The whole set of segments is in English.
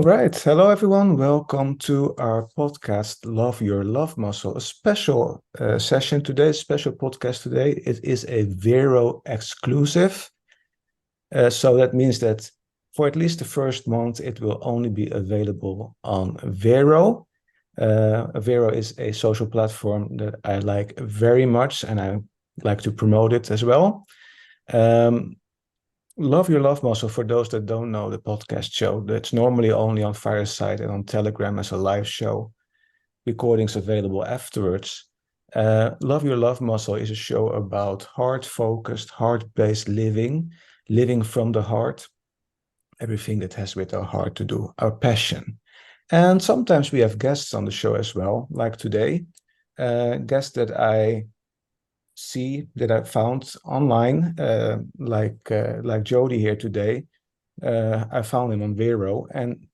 All right. Hello, everyone. Welcome to our podcast, Love Your Love Muscle. A special session today, special podcast today. It is a Vero exclusive. So that means that for at least the first month, it will only be available on Vero. Vero is a social platform that I like very much, and I like to promote it as well. Love Your Love Muscle, for those that don't know the podcast show, that's normally only on Fireside and on Telegram as a live show. Recordings available afterwards. Love Your Love Muscle is a show about heart-focused, heart-based living, living from the heart, everything that has with our heart to do, our passion. And sometimes we have guests on the show as well, like today, guests that I see that I found online, like Jody here today. I found him on Vero, and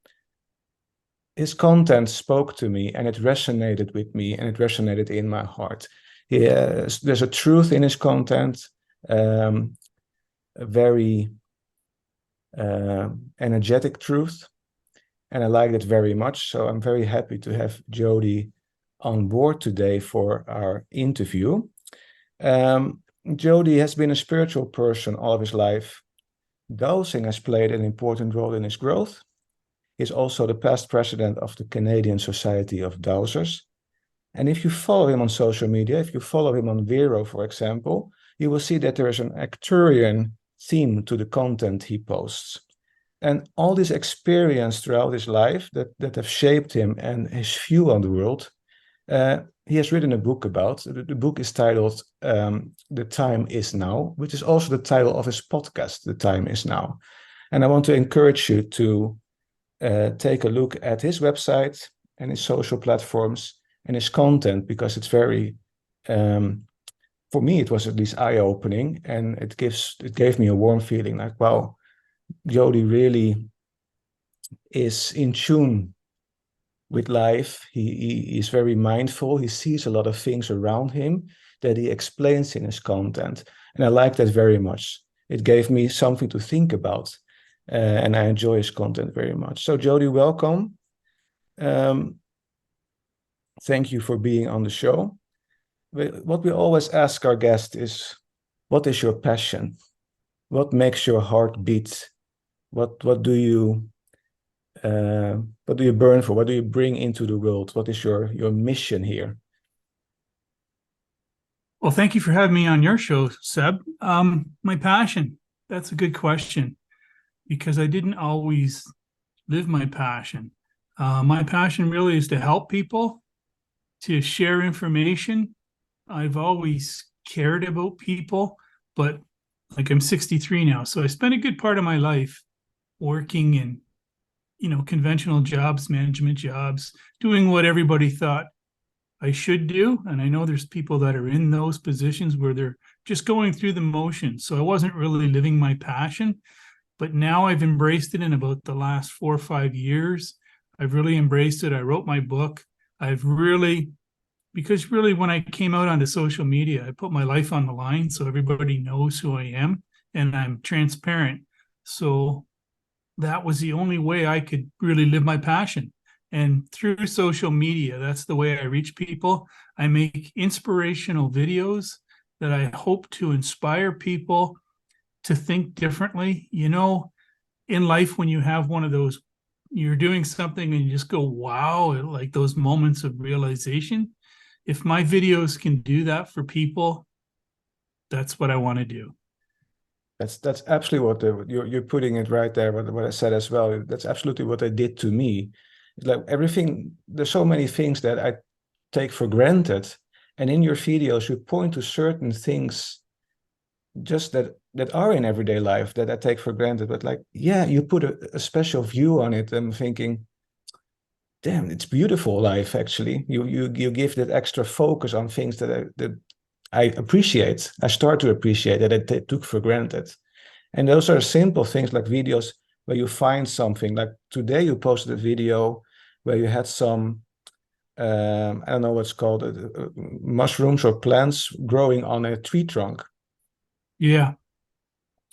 his content spoke to me, and it resonated with me, and it resonated in my heart. There's a truth in his content, a very energetic truth, and I like it very much. So I'm very happy to have Jody on board today for our interview. Jody has been a spiritual person all of his life. Dowsing has played an important role in his growth. He's also the past president of the Canadian Society of Dowsers. And if you follow him on social media, if you follow him on Vero, for example, you will see that there is an Arcturian theme to the content he posts. And all this experience throughout his life that have shaped him and his view on the world, he has written a book about. The book is titled The Time Is Now, which is also the title of his podcast, The Time Is Now. And I want to encourage you to take a look at his website and his social platforms and his content, because it's very, for me, it was at least eye-opening, and it gave me a warm feeling like, wow, Jody really is in tune with life. He is very mindful. He sees a lot of things around him that he explains in his content. And I like that very much. It gave me something to think about. And I enjoy his content very much. So Jody, welcome. Thank you for being on the show. What we always ask our guests is, what is your passion? What makes your heart beat? What do you burn for? What do you bring into the world? What is your mission here? Well, thank you for having me on your show, Seb. My passion, that's a good question, because I didn't always live my passion. My passion really is to help people, to share information. I've always cared about people, but like I'm 63 now, so I spent a good part of my life working in, conventional jobs, management jobs, doing what everybody thought I should do. And I know there's people that are in those positions where they're just going through the motions. So I wasn't really living my passion, but now I've embraced it in about the last 4 or 5 years. I've really embraced it. I wrote my book. Because really when I came out onto social media, I put my life on the line so everybody knows who I am, and I'm transparent. So that was the only way I could really live my passion. And through social media, that's the way I reach people. I make inspirational videos that I hope to inspire people to think differently. In life, when you have one of those, you're doing something and you just go, wow, like those moments of realization. If my videos can do that for people, that's what I want to do. That's absolutely what you're putting it right there. What I said as well. That's absolutely what I did to me. It's like everything. There's so many things that I take for granted, and in your videos you point to certain things just that are in everyday life that I take for granted. But like, yeah, you put a special view on it. I'm thinking, damn, it's beautiful life. Actually, you give that extra focus on things that I appreciate. I start to appreciate that I took for granted. And those are simple things like videos where you find something. Like today, you posted a video where you had some, I don't know what's called, mushrooms or plants growing on a tree trunk. Yeah.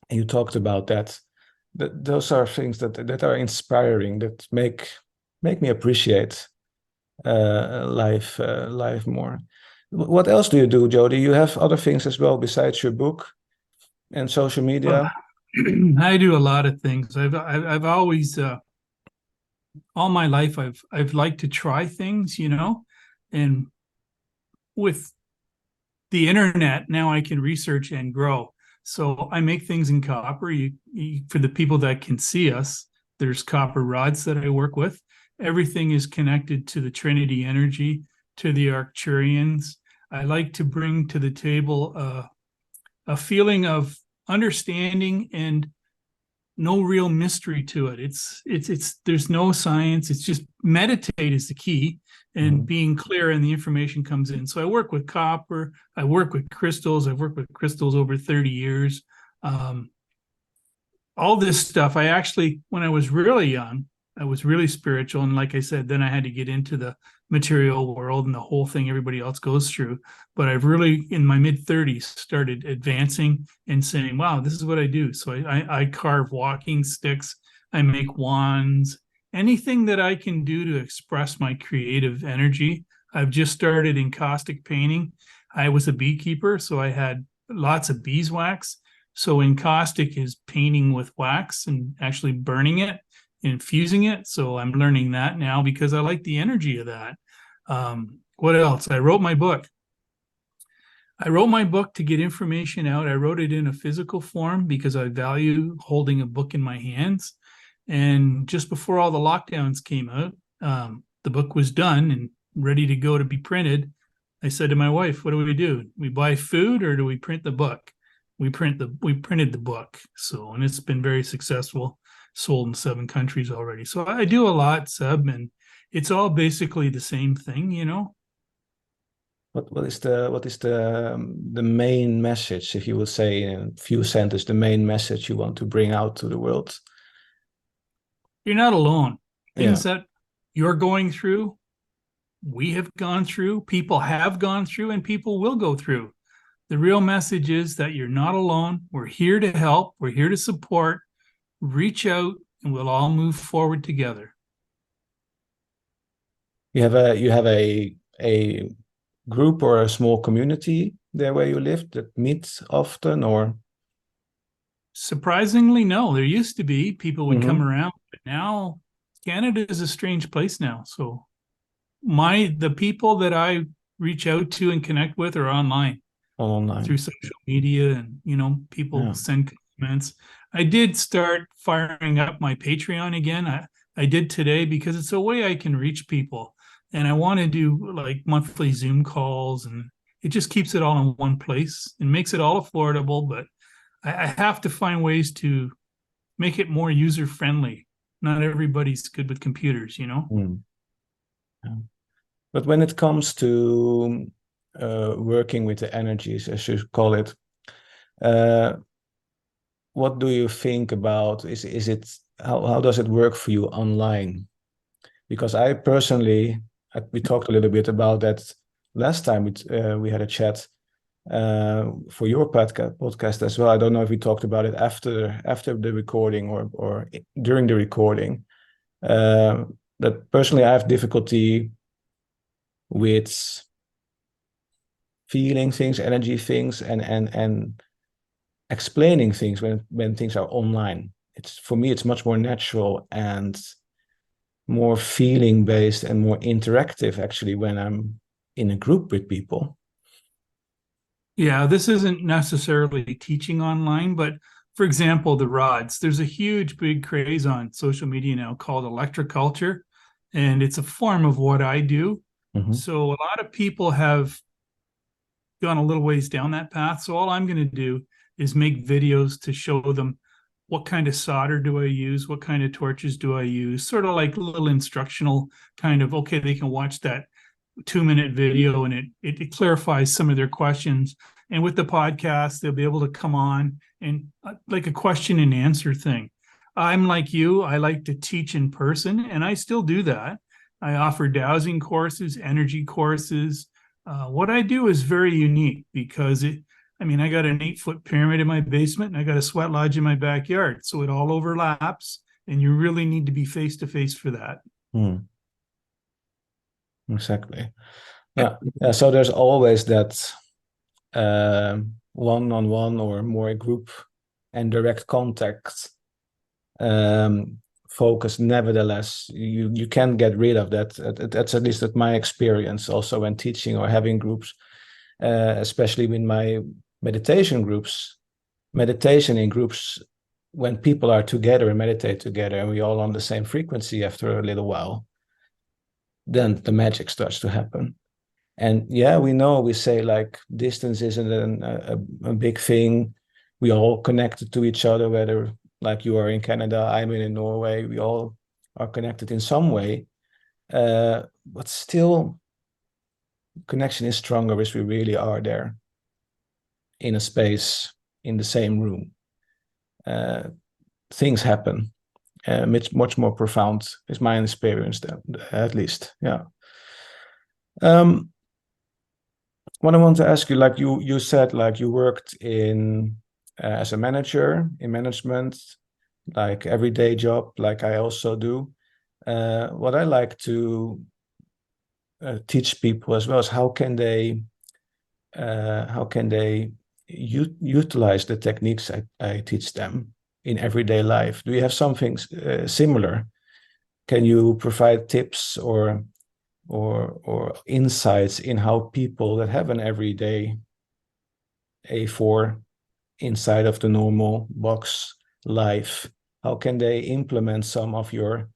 And you talked about that. those are things that are inspiring, that make me appreciate life more. What else do you do, Jody? You have other things as well besides your book and social Well, media? I do a lot of things. I've always all my life I've liked to try things, and with the internet now I can research and grow. So I make things in copper. For the people that can see us, there's copper rods that I work with. Everything is connected to the Trinity energy, to the Arcturians. I like to bring to the table a feeling of understanding and no real mystery to it. It's there's no science. It's just meditate is the key, and being clear, and the information comes in. So I work with copper. I work with crystals. I've worked with crystals over 30 years. Um, all this stuff. I actually, when I was really young, I was really spiritual, and like I said, then I had to get into the material world and the whole thing everybody else goes through. But I've really, in my mid-30s, started advancing and saying, wow, this is what I do. So I carve walking sticks, I make wands, anything that I can do to express my creative energy. I've just started encaustic painting. I was a beekeeper, so I had lots of beeswax. So encaustic is painting with wax and actually burning it, infusing it. So I'm learning that now because I like the energy of that. What else? I wrote my book. I wrote my book to get information out. I wrote it in a physical form because I value holding a book in my hands. And just before all the lockdowns came out, the book was done and ready to go to be printed. I said to my wife, what do? We buy food or do we print the book? We printed the book. So, and it's been very successful, sold in 7 countries already. So I do a lot, Seb, and it's all basically the same thing. What is the main message, if you would say in a few sentences, the main message you want to bring out to the world? You're not alone. Yeah. Things that you're going through, we have gone through, people have gone through, and people will go through. The real message is that you're not alone. We're here to help. We're here to support. Reach out, and we'll all move forward together. You have a group or a small community there where you live that meets often, or? Surprisingly, no. There used to be people would come around, but now Canada is a strange place now. So the people that I reach out to and connect with are online through social media, and people send comments. I did start firing up my Patreon again. I did today because it's a way I can reach people, and I want to do like monthly Zoom calls, and it just keeps it all in one place and makes it all affordable. But I have to find ways to make it more user friendly. Not everybody's good with computers. Yeah. But when it comes to working with the energies, as you call it, what do you think about? Is it how does it work for you online? Because I personally, we talked a little bit about that last time we had a chat for your podcast as well. I don't know if we talked about it after the recording or during the recording. That personally, I have difficulty with feeling things, energy things, and explaining things when things are online. For me, it's much more natural and more feeling based and more interactive actually when I'm in a group with people. Yeah, this isn't necessarily teaching online, but for example, the rods, there's a huge big craze on social media now called electroculture, and it's a form of what I do. So a lot of people have gone a little ways down that path. So all I'm going to do is make videos to show them what kind of solder do I use, what kind of torches do I use, sort of like a little instructional kind of, okay, they can watch that 2-minute video and it clarifies some of their questions. And with the podcast, they'll be able to come on and like a question and answer thing. I'm like you, I like to teach in person, and I still do that. I offer dowsing courses, energy courses. What I do is very unique because I mean, I got an 8-foot pyramid in my basement and I got a sweat lodge in my backyard. So it all overlaps, and you really need to be face to face for that. Exactly. Yeah. So there's always that one-on-one or more group and direct contact focus. Nevertheless, you can't get rid of that. That's at least at my experience also when teaching or having groups, especially in my meditation groups. Meditation in groups, when people are together and meditate together and we all on the same frequency after a little while, then the magic starts to happen. And yeah, we say like distance isn't a big thing. We all connected to each other, whether like you are in Canada, I'm in Norway, we all are connected in some way. But still, connection is stronger if we really are there in a space, in the same room. Things happen. Much more profound is my experience, at least. Yeah. What I want to ask you, like you said, like you worked in as a manager in management, like everyday job, like I also do. What I like to teach people as well is how can they utilize the techniques I teach them in everyday life. Do you have something similar? Can you provide tips or insights in how people that have an everyday A4 inside of the normal box life, how can they implement some of your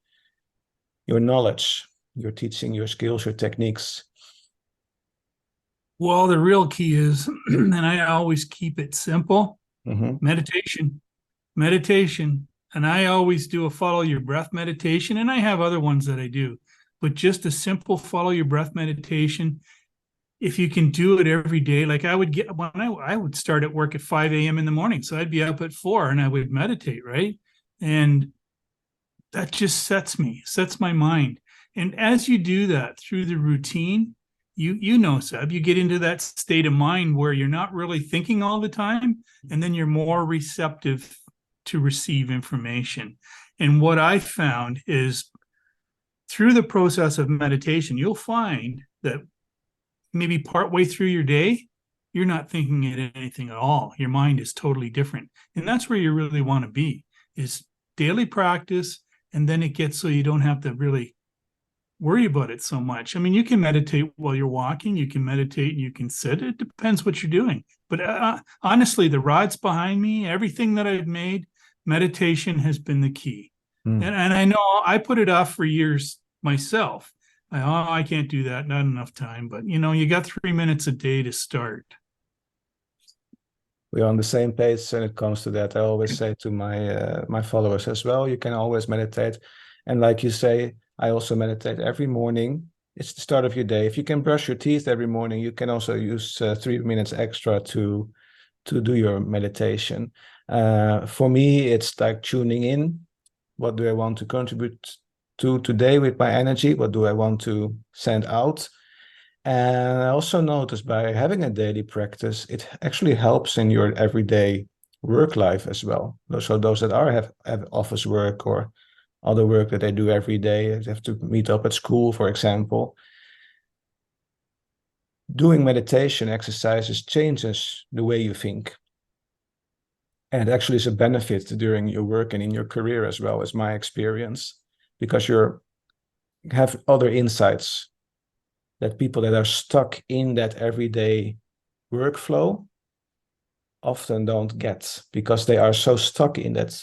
knowledge, your teaching, your skills, your techniques? Well, the real key is, and I always keep it simple, meditation. And I always do a follow your breath meditation, and I have other ones that I do, but just a simple follow your breath meditation. If you can do it every day, like I would get when I would start at work at 5 a.m. in the morning. So I'd be up at 4 and I would meditate, right? And that just sets my mind. And as you do that through the routine, you know, Seb, you get into that state of mind where you're not really thinking all the time, and then you're more receptive to receive information. And what I found is through the process of meditation, you'll find that maybe partway through your day, you're not thinking at anything at all. Your mind is totally different. And that's where you really want to be, is daily practice. And then it gets so you don't have to really worry about it so much. I mean, you can meditate while you're walking, you can meditate, you can sit. It depends what you're doing. But honestly, the rods behind me, everything that I've made, meditation has been the key. And I know I put it off for years myself. I can't do that, not enough time. But, you know, you got 3 minutes a day to start. We're on the same page when it comes to that. I always say to my followers as well, you can always meditate. And like you say, I also meditate every morning. It's the start of your day. If you can brush your teeth every morning, you can also use 3 minutes extra to do your meditation. For me, it's like tuning in. What do I want to contribute to today with my energy? What do I want to send out? And I also noticed by having a daily practice, it actually helps in your everyday work life as well. So those that have office work or other work that they do every day, they have to meet up at school, for example. Doing meditation exercises changes the way you think. And it actually is a benefit during your work and in your career as well, as my experience, because you have other insights that people that are stuck in that everyday workflow often don't get, because they are so stuck in that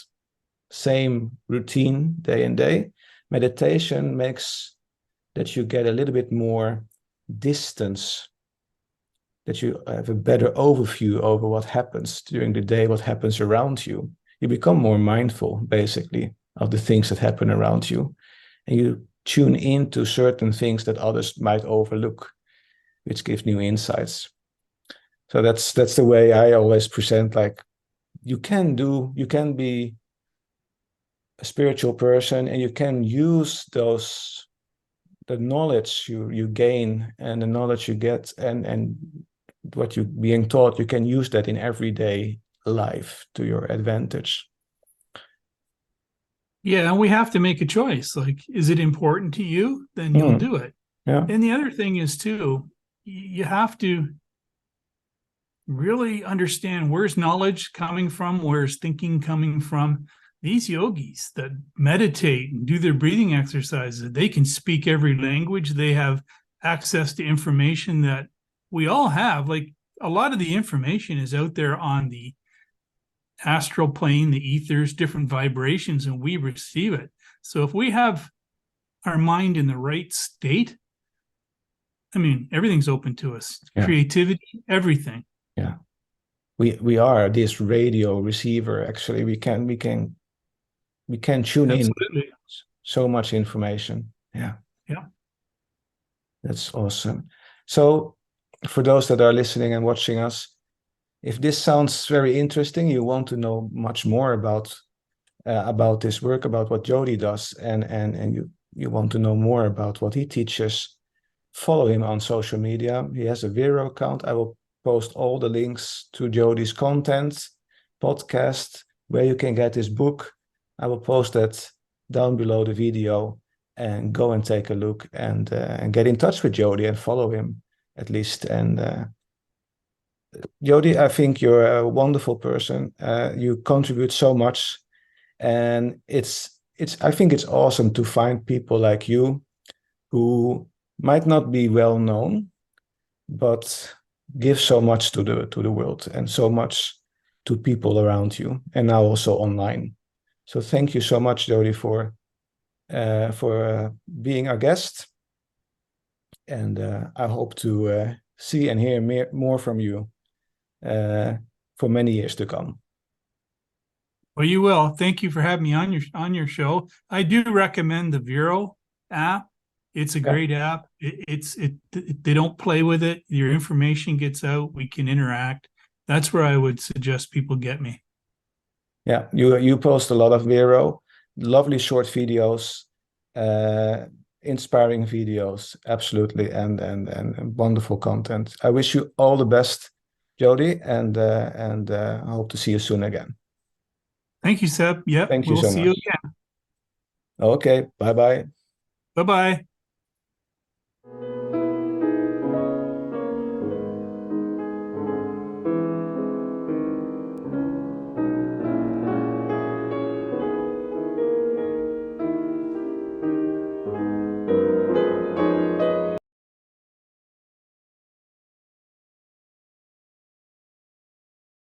same routine day in day. Meditation makes that you get a little bit more distance, that you have a better overview over what happens during the day, what happens around you. You become more mindful, basically, of the things that happen around you. And you tune into certain things that others might overlook, which gives new insights. So that's the way I always present, like you can be a spiritual person and you can use the knowledge you gain and the knowledge you get and what you being taught, you can use that in everyday life to your advantage. Yeah, and we have to make a choice. Like, is it important to you? Then you'll do it. Yeah. And the other thing is too, you have to really understand where's knowledge coming from, where's thinking coming from. These yogis that meditate and do their breathing exercises, they can speak every language. They have access to information that we all have. Like, a lot of the information is out there on the astral plane, the ethers, different vibrations, and we receive it. So if we have our mind in the right state, I mean, everything's open to us. Yeah. Creativity, everything. Yeah. We are this radio receiver. Actually, we can tune Absolutely. in so much information. Yeah. Yeah. That's awesome. So for those that are listening and watching us, if this sounds very interesting, you want to know much more about this work, about what Jody does, and you want to know more about what he teaches, follow him on social media. He has a Vero account. I will post all the links to Jody's content, podcast, where you can get his book. I will post that down below the video, and go and take a look and get in touch with Jody and follow him at least. And Jody, I think you're a wonderful person. You contribute so much, and I think it's awesome to find people like you who might not be well known, but give so much to the world and so much to people around you, and now also online. So thank you so much, Jody, for being our guest, and I hope to see and hear more from you for many years to come. Well, you will. Thank you for having me on your show. I do recommend the Vero app. It's a great app. They don't play with it. Your information gets out. We can interact. That's where I would suggest people get me. Yeah, you post a lot of Vero, lovely short videos, inspiring videos, absolutely, and wonderful content. I wish you all the best, Jody, and I hope to see you soon again. Thank you, Seb. Yep, Thank you we'll so see much. you again. Okay, bye-bye. Bye-bye.